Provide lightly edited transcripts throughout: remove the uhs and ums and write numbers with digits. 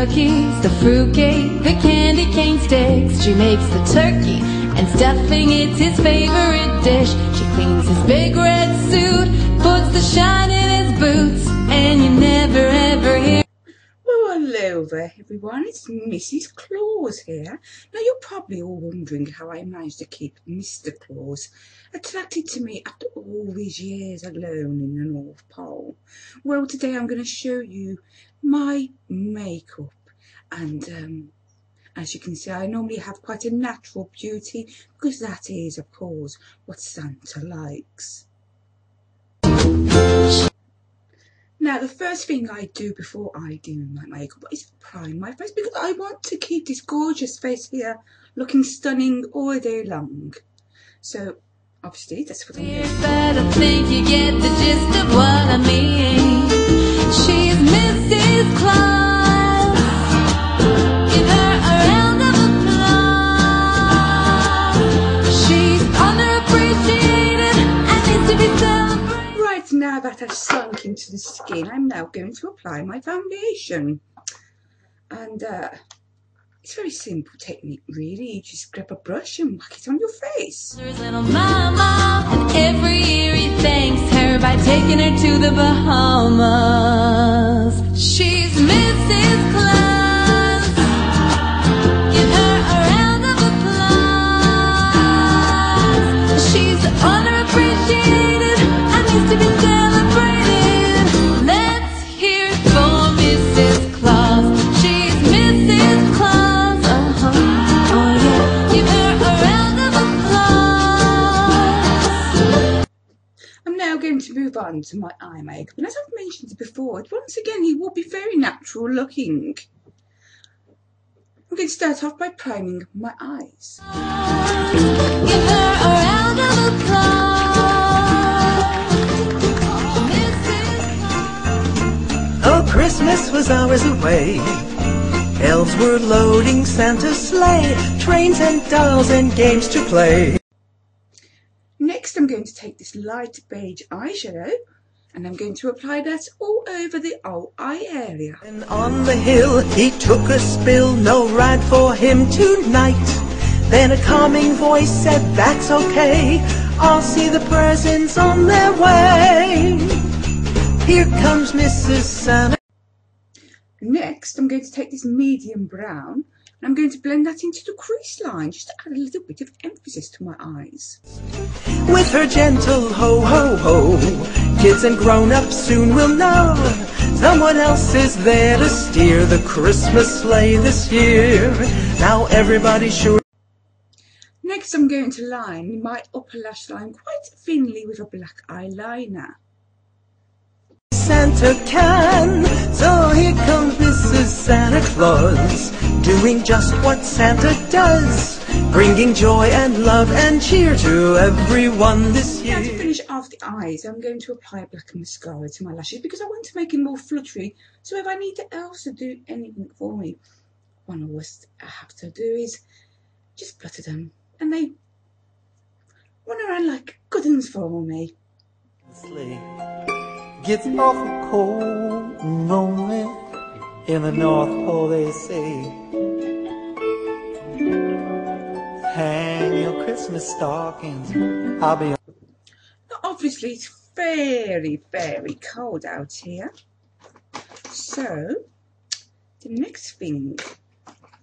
cookies, the fruitcake, the candy cane sticks. She makes the turkey and stuffing, it's his favorite dish. She cleans his big red suit, puts the shine in his boots, and you never ever hear. Well, hello there everyone, it's Mrs. Claus here. Now you're probably all wondering how I managed to keep Mr. Claus attracted to me after all these years alone in the North Pole. Well, today I'm going to show you my makeup, and as you can see, I normally have quite a natural beauty because that is, of course, what Santa likes. Now, the first thing I do before I do my makeup is prime my face, because I want to keep this gorgeous face here looking stunning all day long. So, obviously, that's what I'm doing. But I think you get the gist of what I mean. She's Mrs. Claus. Give her a round of applause. She's underappreciated and needs to be celebrated. Right, now that I've sunk into the skin, I'm now going to apply my foundation. And it's a very simple technique, really. You just grab a brush and whack it on your face. Little mama, and every year he thanks her by taking her to the Bahamas. She's Mrs. Claus. Give her a round of applause. She's underappreciated and needs to be celebrated. Let's hear it for Mrs. Claus. She's Mrs. Claus. Oh yeah. Give her a round of applause. I'm now going to move on to my eye makeup, and as I've mentioned before, once again it will be very natural looking. I'm going to start off by priming my eyes. Give her a round of applause. Mrs. Oh, Christmas was hours away. Elves were loading Santa's sleigh, trains and dolls and games to play. Next, I'm going to take this light beige eyeshadow, and I'm going to apply that all over the whole eye area. And on the hill he took a spill, no ride for him tonight. Then a calming voice said, that's okay, I'll see the presents on their way. Here comes Mrs. Santa. Next, I'm going to take this medium brown, and I'm going to blend that into the crease line, just to add a little bit of emphasis to my eyes. With her gentle ho-ho-ho, kids and grown-ups soon will know someone else is there to steer the Christmas sleigh this year. Now everybody's sure. Next, I'm going to line my upper lash line quite thinly with a black eyeliner. Santa can, so here comes Mrs. Santa Claus, doing just what Santa does, bringing joy and love and cheer to everyone this year. Now, to finish off the eyes, I'm going to apply black mascara to my lashes because I want to make it more fluttery. So if I need the elves to do anything for me, one of what I have to do is just flutter them, and they run around like good uns for me. Gets awful cold and lonely in the North Pole, they say. Hang your Christmas stockings, I'll be. Now, obviously, it's very, very cold out here. So, the next thing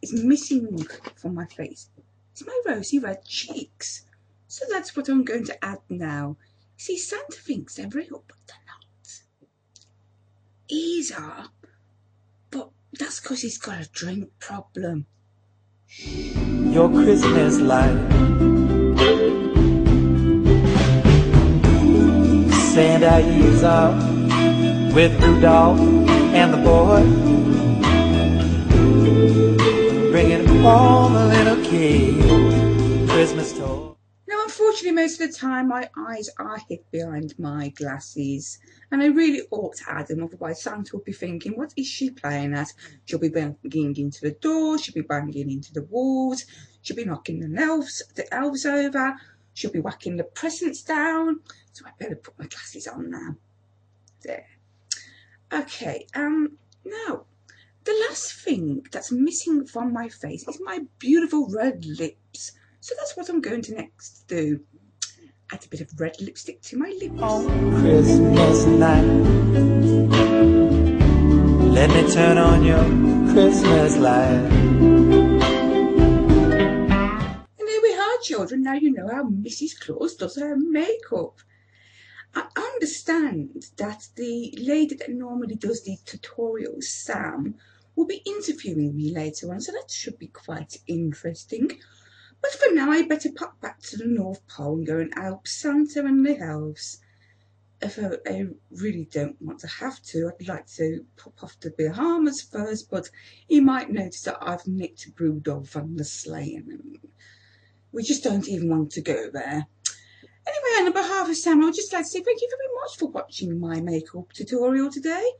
is missing from my face. It's my rosy red cheeks. So that's what I'm going to add now. See, Santa thinks they're real, but they're not. These are, but that's because he's got a drink problem. Your Christmas light, Santa is up with Rudolph and the boy, bringing all the little kids Christmas toys. Now, unfortunately, most of the time my eyes are hid behind my glasses, and I really ought to add them, otherwise Santa will be thinking, what is she playing at? She'll be banging into the door, she'll be banging into the walls, she'll be knocking the elves over, she'll be whacking the presents down. So I better put my glasses on now. There. Okay, now The last thing that's missing from my face is my beautiful red lips. So that's what I'm going to next do. Add a bit of red lipstick to my lips. On Christmas night, let me turn on your Christmas light. And there we are, children. Now you know how Mrs. Claus does her makeup. I understand that the lady that normally does the tutorials, Sam, will be interviewing me later on, so that should be quite interesting. But for now, I better pop back to the North Pole and go and help Santa and the elves. If I really don't want to have to, I'd like to pop off to the Bahamas first, but he might notice that I've nicked Rudolph on the sleigh, and we just don't even want to go there. Anyway, on behalf of Sam, I would just like to say thank you very much for watching my makeup tutorial today.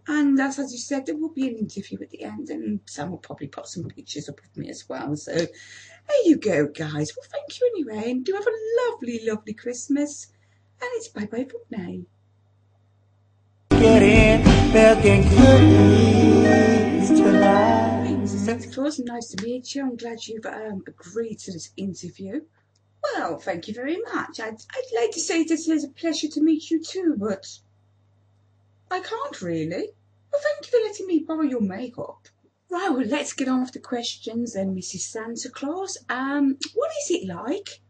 And as you said, there will be an interview at the end, and Sam will probably put some pictures up of me as well. So there you go, guys. Well, thank you anyway, and do have a lovely, lovely Christmas. And it's bye-bye from now. Get in, milking cookies tonight. Hey, Mrs. Santa Claus, nice to meet you. I'm glad you've agreed to this interview. Well, thank you very much. I'd like to say this is a pleasure to meet you too, but I can't really. Well, thank you for letting me borrow your makeup. Right, well, let's get on with the questions then, Mrs. Santa Claus. What is it like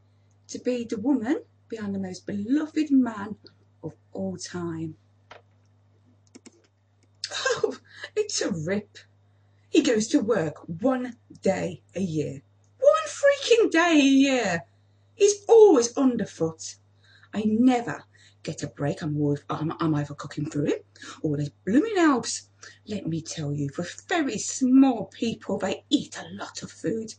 to be the woman behind the most beloved man of all time? Oh, it's a rip. He goes to work 1 day a year. 1 freaking day a year. He's always underfoot. I never get a break. I'm either cooking for him or there's blooming elves. Let me tell you, for very small people, they eat a lot of food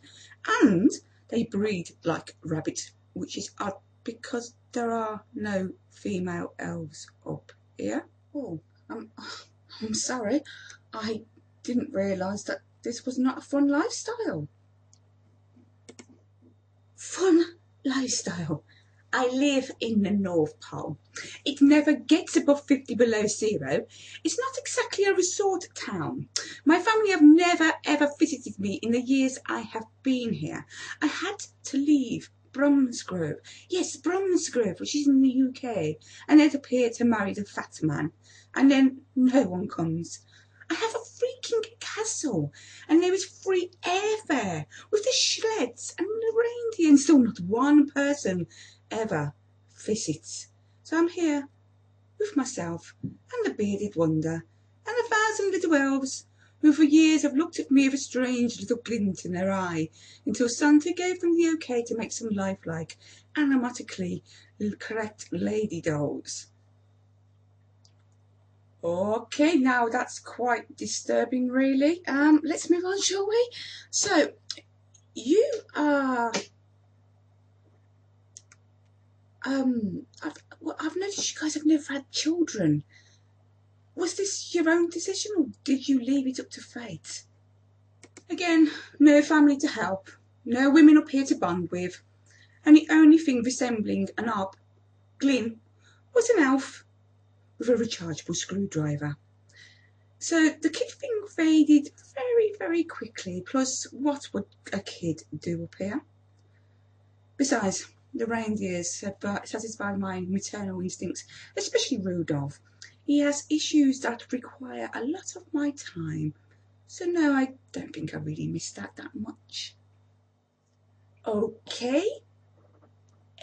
and they breed like rabbits, which is odd because there are no female elves up here. Oh, I'm sorry. I didn't realise that this was not a fun lifestyle. Fun lifestyle. I live in the North Pole. It never gets above 50 below zero. It's not exactly a resort town. My family have never ever visited me in the years I have been here. I had to leave Bromsgrove. Yes, Bromsgrove, which is in the UK, and then appear to marry the fat man. And then no one comes. I have a freaking castle, and there is free airfare with the sleds and the reindeer, and still not one person ever visits. So I'm here with myself and the bearded wonder and 1,000 little elves who for years have looked at me with a strange little glint in their eye until Santa gave them the okay to make some lifelike, animatically correct lady dolls. Okay, now that's quite disturbing, really. Let's move on, shall we? So, you are... I've noticed you guys have never had children. Was this your own decision, or did you leave it up to fate? Again, no family to help, no women up here to bond with, and the only thing resembling an ob, Glyn, was an elf with a rechargeable screwdriver. So the kid thing faded very, very quickly, plus what would a kid do up here? Besides, the reindeers have satisfied my maternal instincts, especially Rudolph. He has issues that require a lot of my time. So no, I don't think I really miss that much. Okay.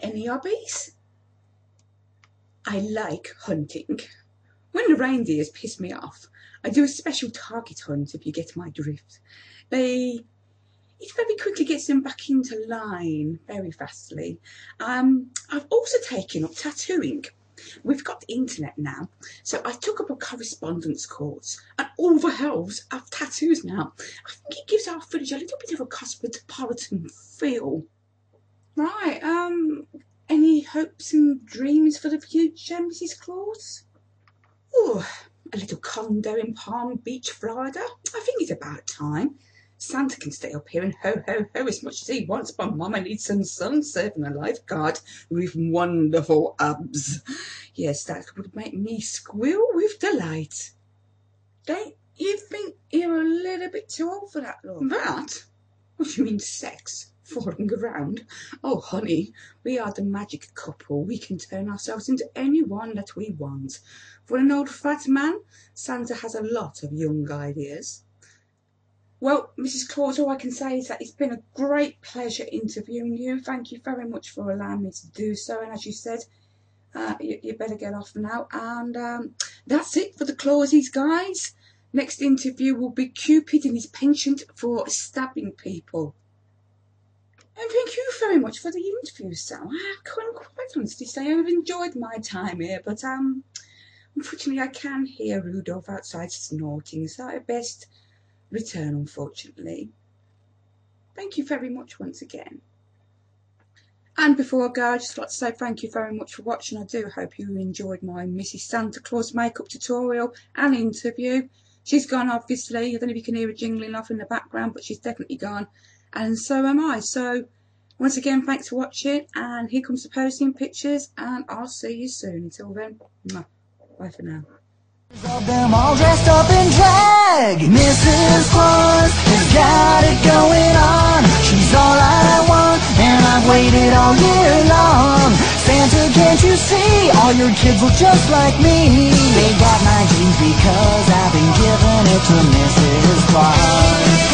Any hobbies? I like hunting. When the reindeers piss me off, I do a special target hunt, if you get my drift. It very quickly gets them back into line very fastly. I've also taken up tattooing. We've got the internet now, so I took up a correspondence course, and all the elves have tattoos now. I think it gives our village a little bit of a cosmopolitan feel. Right, any hopes and dreams for the future, Mrs. Claus? Oh, a little condo in Palm Beach, Florida. I think it's about time. Santa can stay up here and ho as much as he wants, but Mama needs some sun serving a lifeguard with wonderful abs. Yes, that would make me squeal with delight. Don't You think you're a little bit too old for that, love? That? What do you mean, sex? Falling around? Oh, honey, we are the magic couple. We can turn ourselves into anyone that we want. For an old fat man, Santa has a lot of young ideas. Well, Mrs. Claus, all I can say is that it's been a great pleasure interviewing you. Thank you very much for allowing me to do so. And as you said, you better get off now. And that's it for the Clausies, guys. Next interview will be Cupid in his penchant for stabbing people. And thank you very much for the interview, Sal. I couldn't quite honestly say I've enjoyed my time here, but unfortunately I can hear Rudolph outside snorting, so I best return, unfortunately. Thank you very much once again. And before I go, I'd just like to say thank you very much for watching. I do hope you enjoyed my Mrs. Santa Claus makeup tutorial and interview. She's gone, obviously. I don't know if you can hear her jingling off in the background, but she's definitely gone. And so am I. So, once again, thanks for watching. And here comes the posting pictures. And I'll see you soon. Until then, bye for now. Of them all dressed up in drag. Mrs. Claus has got it going on. She's all I want, and I've waited all year long. Santa, can't you see? All your kids look just like me. They got my genes because I've been giving it to Mrs. Claus.